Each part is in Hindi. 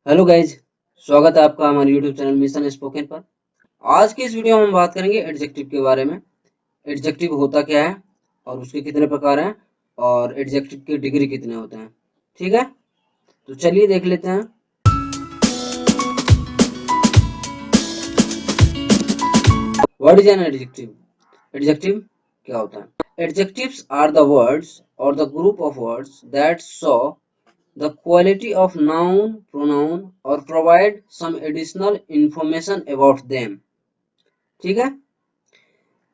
हेलो गाइज, स्वागत है आपका हमारे यूट्यूब चैनल मिशन स्पोकन पर। आज की इस वीडियो में हम बात करेंगे एडजेक्टिव के बारे में। एडजेक्टिव होता क्या है और उसके कितने प्रकार हैं और एडजेक्टिव की डिग्री कितने होते हैं। ठीक है, तो चलिए देख लेते हैं। What is an adjective? Adjective क्या होता है? एडजेक्टिव्स आर द वर्ड्स और the group of words that show the quality of noun, pronoun or provide some additional information about them। ठीक है,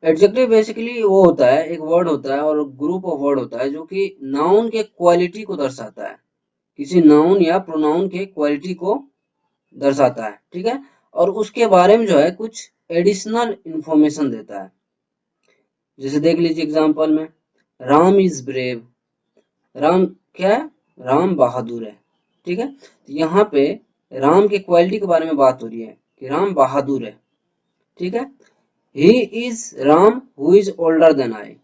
एडजेक्टिव बेसिकली वो होता है, एक वर्ड होता है और ग्रुप ऑफ वर्ड होता है जो कि नाउन के क्वालिटी को दर्शाता है, किसी नाउन या प्रोनाउन के क्वालिटी को दर्शाता है। ठीक है, और उसके बारे में जो है कुछ एडिशनल इंफॉर्मेशन देता है। जैसे देख लीजिए एग्जांपल में, राम इज ब्रेव। राम क्या है? राम बहादुर है। ठीक है, तो यहाँ पे राम के क्वालिटी के बारे में बात हो रही है कि राम बहादुर है। ठीक है, he is Ram who is older than I.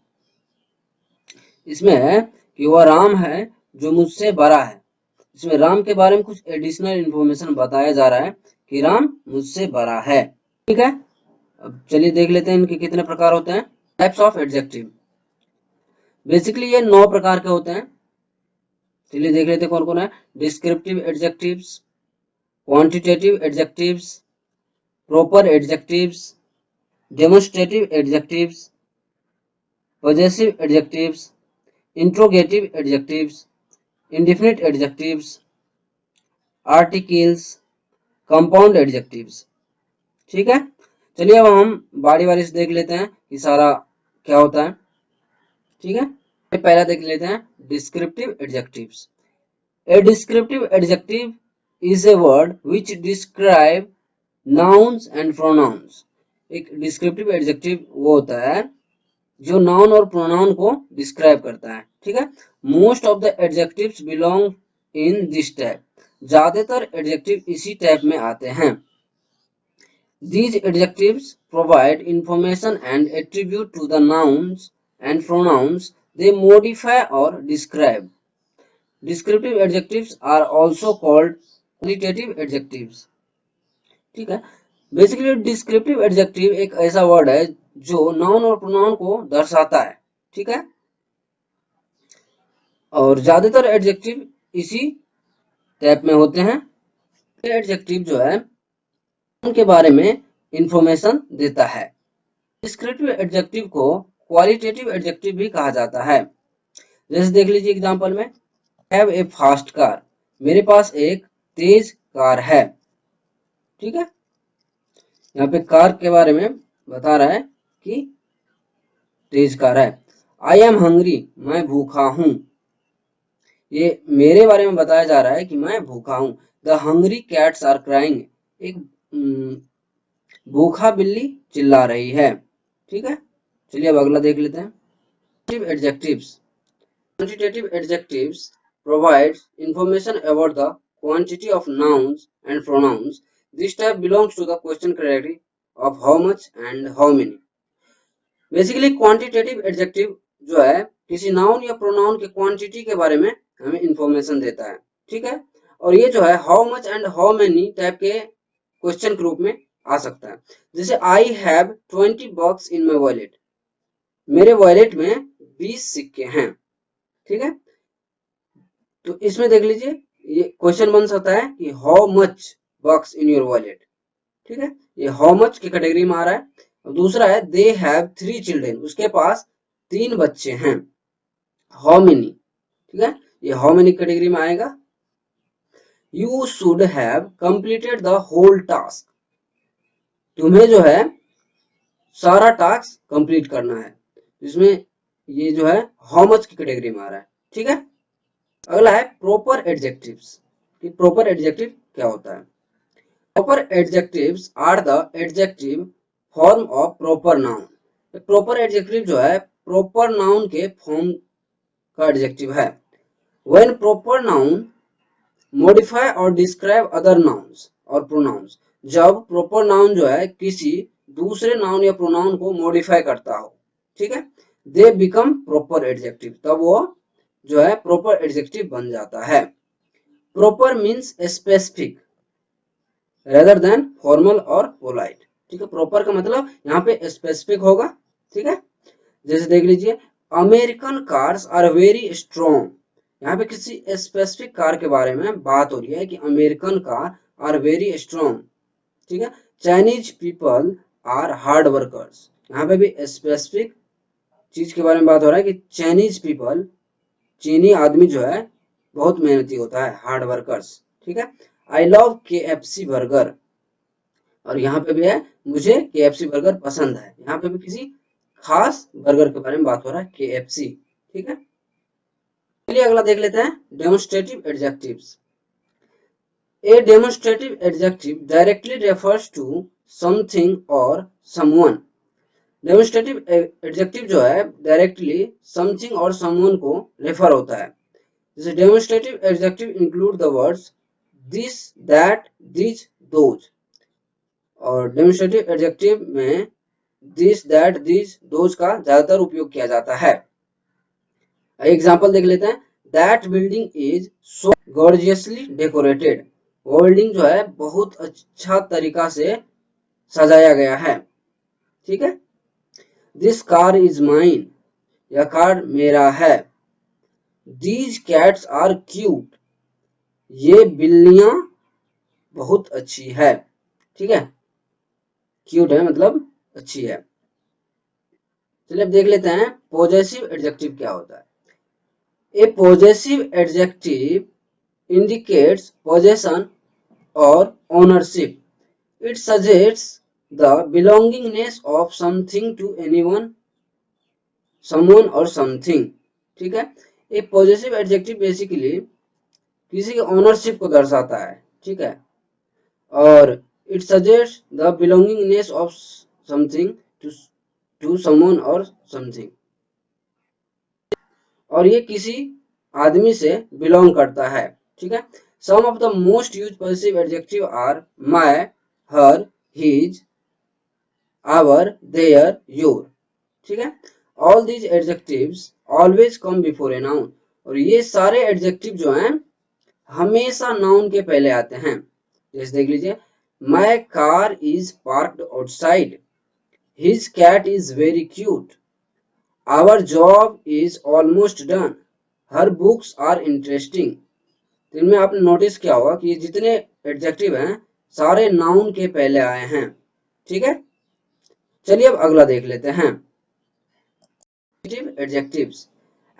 इसमें है कि वह राम है जो मुझसे बड़ा है। इसमें राम के बारे में कुछ एडिशनल इंफॉर्मेशन बताया जा रहा है कि राम मुझसे बड़ा है। ठीक है, अब चलिए देख लेते हैं इनके कितने प्रकार होते हैं। टाइप्स ऑफ एडजेक्टिव, बेसिकली ये 9 प्रकार के होते हैं। चलिए देख लेते हैं कौन कौन है। Descriptive adjectives, quantitative adjectives, proper adjectives, demonstrative adjectives, possessive adjectives, interrogative adjectives, indefinite adjectives, articles, compound adjectives। ठीक है, चलिए अब हम बारी बारी से देख लेते हैं कि सारा क्या होता है। ठीक है, पहला देख लेते हैं descriptive adjectives. A descriptive adjective is a word which describe nouns and pronouns. एक डिस्क्रिप्टिव एडजेक्टिव वो होता है जो नाउन और प्रोनाउन को डिस्क्राइब करता है। ठीक है, most of the adjectives belong in this type. ज्यादातर एडजेक्टिव इसी टाइप में आते हैं। These adjectives provide information and attribute to the nouns and pronouns they modify or describe। Descriptive adjectives are also called qualitative adjectives। ठीक है, बेसिकली डिस्क्रिप्टिव एडजेक्टिव एक ऐसा वर्ड है जो नाउन और प्रोनाउन को दर्शाता है। ठीक है, और ज्यादातर एडजेक्टिव इसी टाइप में होते हैं। एडजेक्टिव जो है उनके बारे में इंफॉर्मेशन देता है। डिस्क्रिप्टिव एडजेक्टिव को क्वालिटेटिव एडजेक्टिव भी कहा जाता है। जैसे देख लीजिए एग्जांपल में, हैव ए फास्ट कार। मेरे पास एक तेज कार है। ठीक है, यहाँ पे कार के बारे में बता रहा है कि तेज कार है। आई एम हंग्री, मैं भूखा हूं। ये मेरे बारे में बताया जा रहा है कि मैं भूखा हूं। The hungry cats are crying. एक भूखा बिल्ली चिल्ला रही है। ठीक है, चलिए अब अगला देख लेते हैं। Adjectives, quantitative adjectives provide information about the quantity of nouns and pronouns। This type belongs to the question category of how much and how many। Basically quantitative adjective जो है किसी नाउन या प्रोनाउन के क्वांटिटी के बारे में हमें इंफॉर्मेशन देता है। ठीक है, और ये जो है how much and how many type के क्वेश्चन के रूप में आ सकता है। जैसे I have 20 bucks in my wallet. मेरे वॉलेट में 20 सिक्के हैं। ठीक है, तो इसमें देख लीजिए ये क्वेश्चन बन सकता है कि how much bucks in your wallet. ठीक है, ये हाउ मच की कैटेगरी में आ रहा है। और दूसरा है दे हैव 3 चिल्ड्रेन। उसके पास 3 बच्चे हैं। हाउ मेनी, ठीक है, ये हाउ मेनी कैटेगरी में आएगा। You should have completed the whole task. तुम्हें जो है सारा टास्क कंप्लीट करना है। इसमें ये जो है हाउ मच की कैटेगरी में आ रहा है। ठीक है, अगला है प्रॉपर एडजेक्टिव्स कि प्रॉपर एडजेक्टिव क्या होता है। Proper adjectives are the adjective form of proper noun. Proper adjective जो है प्रॉपर नाउन के फॉर्म का एडजेक्टिव है। When proper noun modify or describe other nouns or pronouns. जब प्रॉपर नाउन जो है किसी दूसरे नाउन या प्रोनाउन को मॉडिफाई करता हो, ठीक है, दे बिकम प्रॉपर एडजेक्टिव, तब वो जो है प्रॉपर एडजेक्टिव बन जाता है। Proper means specific. Rather than formal और पोलाइट। ठीक है, प्रॉपर का मतलब यहाँ पे स्पेसिफिक होगा। ठीक है, जैसे देख लीजिए, American cars are very strong. यहाँ पे किसी स्पेसिफिक कार के बारे में बात हो रही है कि American car are very strong. ठीक है, Chinese people are hard workers. यहाँ पे भी स्पेसिफिक चीज के बारे में बात हो रहा है कि चाइनीज पीपल, चीनी आदमी जो है बहुत मेहनती होता है, हार्ड वर्कर्स। ठीक है, आई लव KFC बर्गर, और यहाँ पे भी है मुझे KFC बर्गर पसंद है। यहाँ पे भी किसी खास बर्गर के बारे में बात हो रहा है, KFC। ठीक है, चलिए अगला देख लेते हैं, demonstrative adjectives. A demonstrative adjective directly refers to something or someone. Demonstrative adjective जो है डायरेक्टली समथिंग और समवन को रेफर होता है। जैसे demonstrative adjective include the words this, that, this, those. और डेमोन्स्ट्रेटिव एडजेक्टिव में दिस, दैट, दिस, दोज का ज्यादातर उपयोग किया जाता है। एग्जाम्पल देख लेते हैं, that building is so gorgeously decorated. वो बिल्डिंग जो है बहुत अच्छा तरीका से सजाया गया है। ठीक है, दिस कार इज माइन, यह कार मेरा है। दीज कैट्स आर क्यूट, ये बिल्लियां बहुत अच्छी है। ठीक है, क्यूट है मतलब अच्छी है। चलिए अब देख लेते हैं पॉजेसिव एडजेक्टिव क्या होता है। ए पॉजेसिव एडजेक्टिव इंडिकेट्स पोजेशन और ownership. It suggests the belongingness of something to anyone, someone or something। ठीक है, एक पॉजिटिव एडजेक्टिव बेसिकली किसी के ओनरशिप को दर्शाता है। ठीक है, और it suggest the belongingness of something to someone or something, और ये किसी आदमी से बिलोंग करता है। ठीक है, some of the most use positive adjective are my, her, his, our, their, your. ठीक है, all these adjectives always come before a noun. और ये सारे एडजेक्टिव जो हैं हमेशा नाउन के पहले आते हैं। जैसे देख लीजिए, my car is parked outside, his cat is very cute, our job is almost done, her books are interesting. तो इनमें आपने नोटिस किया होगा कि जितने एडजेक्टिव हैं सारे नाउन के पहले आए हैं। ठीक है, चलिए अब अगला देख लेते हैं, adjectives।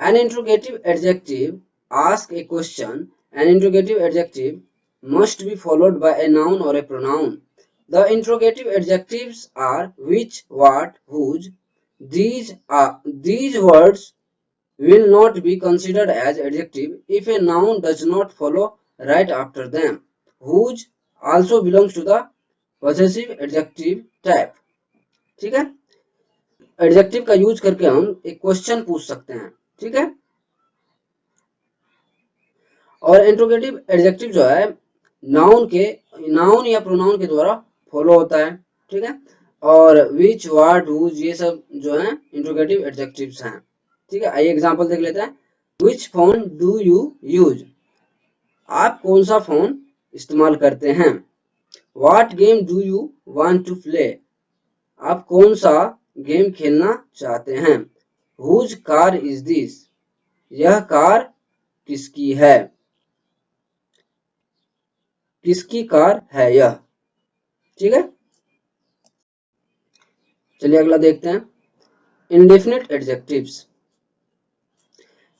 An interrogative adjective asks a question. An interrogative adjective must be followed by a noun or a pronoun. The interrogative adjectives are which, what, whose. These words will not be considered as adjective if a noun does not follow right after them. Whose also belongs to the possessive adjective type। ठीक है, एडजेक्टिव का यूज करके हम एक क्वेश्चन पूछ सकते हैं। ठीक है, और इंट्रोगेटिव एडजेक्टिव जो है नाउन या प्रोनाउन के द्वारा फॉलो होता है। ठीक है, और विच, व्हाट, हुज ये सब जो है इंट्रोगेटिव एडजेक्टिव्स हैं। ठीक है, आइए एग्जांपल देख लेते हैं। Which phone do you use, आप कौन सा फोन इस्तेमाल करते हैं। What game do you want to play, आप कौन सा गेम खेलना चाहते हैं। हुज कार इज दिस, यह कार किसकी है, किसकी कार है यह। ठीक है, चलिए अगला देखते हैं, indefinite adjectives.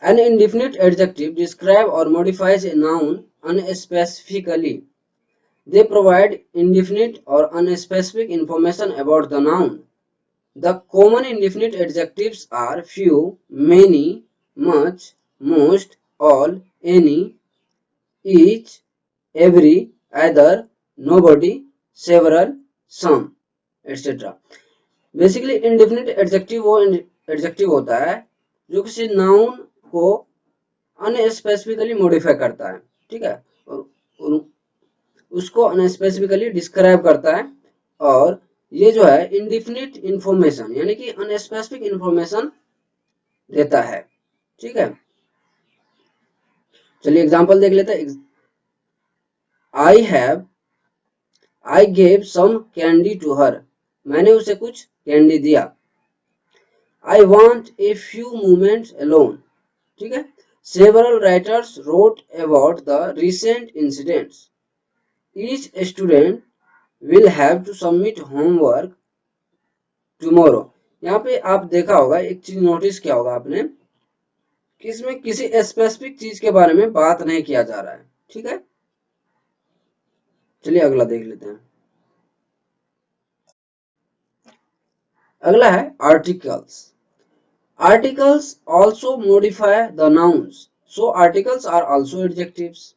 An indefinite adjective describes or modifies a noun unspecifically. They provide indefinite or unspecific information about the noun. The common indefinite adjectives are few, many, much, most, all, any, each, every, either, nobody, several, some, etc. Basically indefinite adjective वो एडजेक्टिव होता है जो किसी नाउन को अनस्पेसिफिकली मॉडिफाई करता है। ठीक है, और उसको अनस्पेसिफिकली डिस्क्राइब करता है, और ये जो है इंडेफिनिट इंफॉर्मेशन यानी कि अनस्पेसिफिक इंफॉर्मेशन देता है। ठीक है, चलिए एग्जांपल देख लेते हैं। I gave some candy to her, मैंने उसे कुछ कैंडी दिया। I want a few moments alone, ठीक है। Several writers wrote about the recent incidents, each student will have to submit homework tomorrow. यहाँ पे आप देखा होगा, एक चीज नोटिस किया होगा आपने कि इसमें किसी स्पेसिफिक चीज के बारे में बात नहीं किया जा रहा है, ठीक है। चलिए अगला देख लेते हैं। अगला है articles. Articles also modify the nouns, so articles are also adjectives.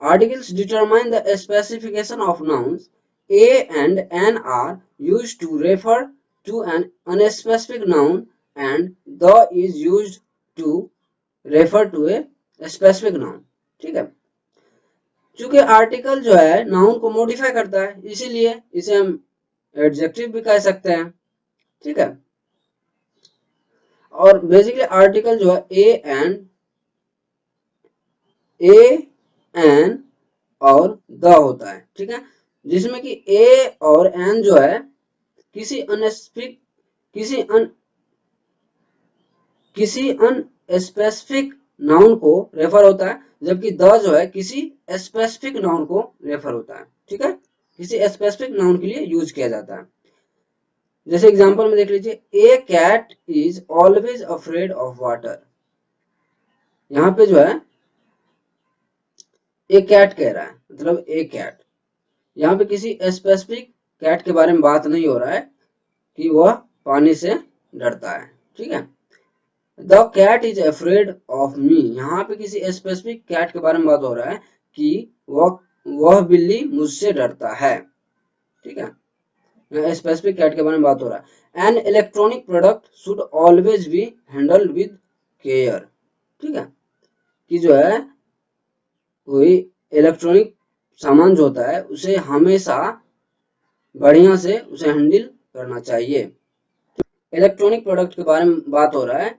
Articles determine the specification of nouns. A and an are used to refer to an unspecific noun and the is used to refer to a specific noun, ठीक है। चूंकि आर्टिकल जो है नाउन को मॉडिफाई करता है, इसीलिए इसे हम एडजेक्टिव भी कह सकते हैं, ठीक है। और बेसिकली आर्टिकल जो है ए एन और द होता है, ठीक है, जिसमें कि ए और एन जो है किसी अनस्पेसिफिक किसी अनस्पेसिफिक नाउन को रेफर होता है, जबकि द जो है किसी स्पेसिफिक नाउन को रेफर होता है, ठीक है, किसी स्पेसिफिक नाउन के लिए यूज किया जाता है। जैसे एग्जांपल में देख लीजिए, a cat is always afraid of water. यहाँ पे जो है ए कैट कह रहा है, मतलब ए कैट, यहाँ पे किसी स्पेसिफिक कैट के बारे में बात नहीं हो रहा है कि वह पानी से डरता है, ठीक है। The cat is afraid of me, यहाँ पे किसी स्पेसिफिक कैट के बारे में बात हो रहा है कि वह बिल्ली मुझसे डरता है, ठीक है, स्पेसिफिक कैट के बारे में बात हो रहा है। An electronic product should always be handled with care, ठीक है, कि जो है कोई इलेक्ट्रॉनिक सामान जो होता है उसे हमेशा बढ़िया से उसे हैंडल करना चाहिए। इलेक्ट्रॉनिक प्रोडक्ट के बारे में बात हो रहा है,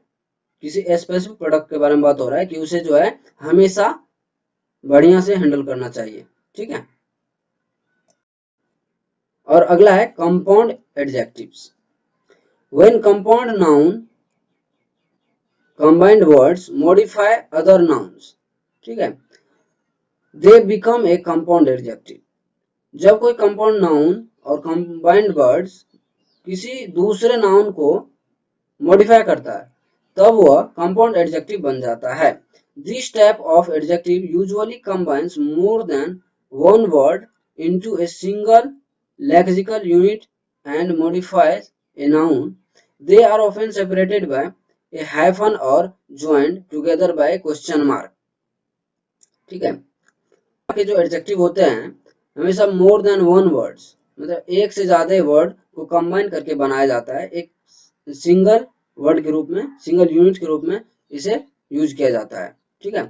किसी स्पेसिफिक प्रोडक्ट के बारे में बात हो रहा है कि उसे जो है हमेशा बढ़िया से हैंडल करना चाहिए, ठीक है। और अगला है compound adjectives. When compound noun combined words modify other nouns, ठीक है, they become a compound adjective. जब कोई कंपाउंड नाउन और कंबाइंड वर्ड्स किसी दूसरे नाउन को मॉडिफाई करता है, तब वह कंपाउंड एडजेक्टिव बन जाता है। This type of adjective usually combines more than one word into a single lexical unit and modifies a noun. They are often separated by a hyphen और joined together by question mark, ठीक है। के जो एडजेक्टिव होते हैं हमेशा मोर देन वन वर्ड्स, मतलब एक से ज्यादा वर्ड को कंबाइन करके बनाया जाता है, एक सिंगल वर्ड के रूप में, सिंगल यूनिट के रूप में इसे यूज किया जाता है, ठीक है।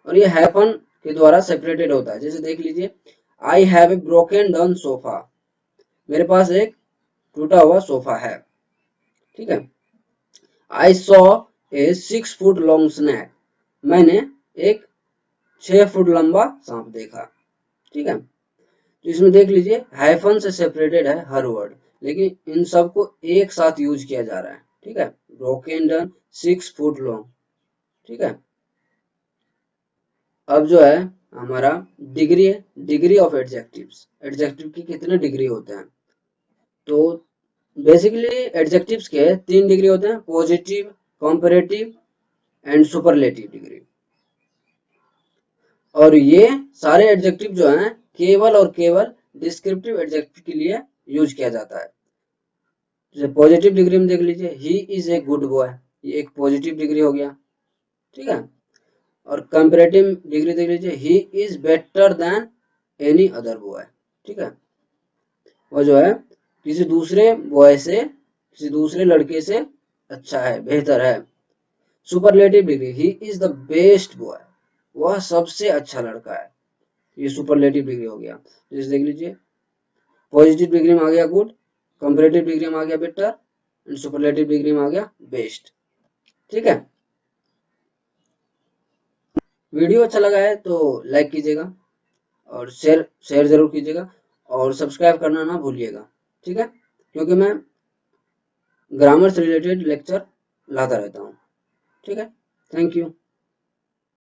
और ये हैपन के द्वारा सेपरेटेड होता है। जैसे देख लीजिए, I have a broken down sofa, मेरे पास एक टूटा हुआ सोफा है, ठीक है। I saw a 6 foot long snake, मैंने एक 6 फुट लंबा सांप देखा, ठीक है। तो इसमें देख लीजिए हाइफन से सेपरेटेड है हर वर्ड, लेकिन इन सबको एक साथ यूज किया जा रहा है, ठीक है। ब्रोकन डाउन, 6 फुट लॉन्ग, ठीक है। अब जो है हमारा डिग्री है, डिग्री ऑफ एडजेक्टिव्स। एडजेक्टिव की कितने डिग्री होते हैं, तो बेसिकली एडजेक्टिव्स के 3 डिग्री होते हैं, positive, comparative and superlative degree. और ये सारे एडजेक्टिव जो हैं केवल और केवल डिस्क्रिप्टिव एडजेक्टिव के लिए यूज किया जाता है। जैसे पॉजिटिव डिग्री में देख लीजिए, he is a good boy, ये एक पॉजिटिव डिग्री हो गया, ठीक है। और कंपैरेटिव डिग्री देख लीजिए, he is better than any other boy, ठीक है, वो जो है किसी दूसरे बॉय से, किसी दूसरे लड़के से अच्छा है, बेहतर है। Superlative degree, he is the best boy, वह सबसे अच्छा लड़का है, ये सुपरलेटिव डिग्री हो गया। जैसे देख लीजिए, पॉजिटिव डिग्री में आ गया गुड, कंपैरेटिव डिग्री में आ गया बेटर एंड सुपरलेटिव डिग्री में आ गया बेस्ट, ठीक है। वीडियो अच्छा लगा है तो लाइक कीजिएगा, और शेयर जरूर कीजिएगा और सब्सक्राइब करना ना भूलिएगा, ठीक है, क्योंकि मैं ग्रामर से रिलेटेड लेक्चर लाता रहता हूँ, ठीक है। Thank you.